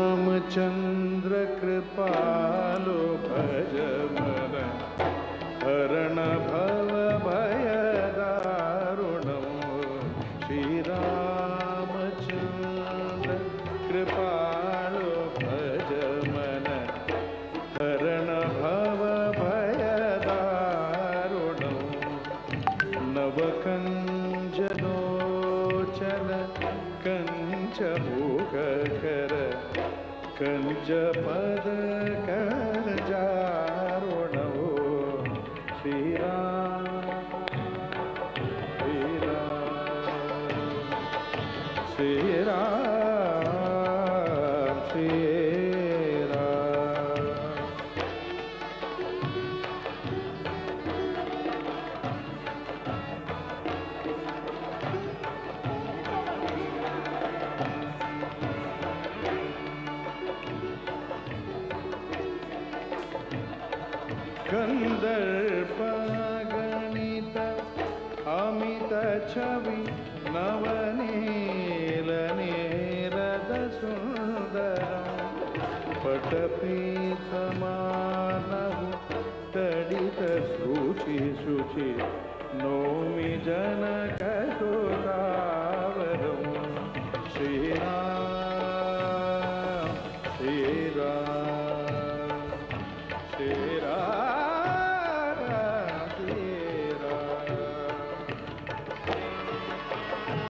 श्रीरामचंद्र कृपालो भज मन हरण भव भय दारुणो श्रीरामचंद्र कृपालो भज मन हरण भव भय दारुणो नवकंजलोचन कंच मुखकर कंच पद कर जारुणो श्रीराम श्रीराम श्रीराम श्रीराम कंदर्प गणित अमित छवि नवनील नीरद सुंदरम पटपीत मानव तडित शुचि शुचि नौमि जनक सुरावरम श्रीराम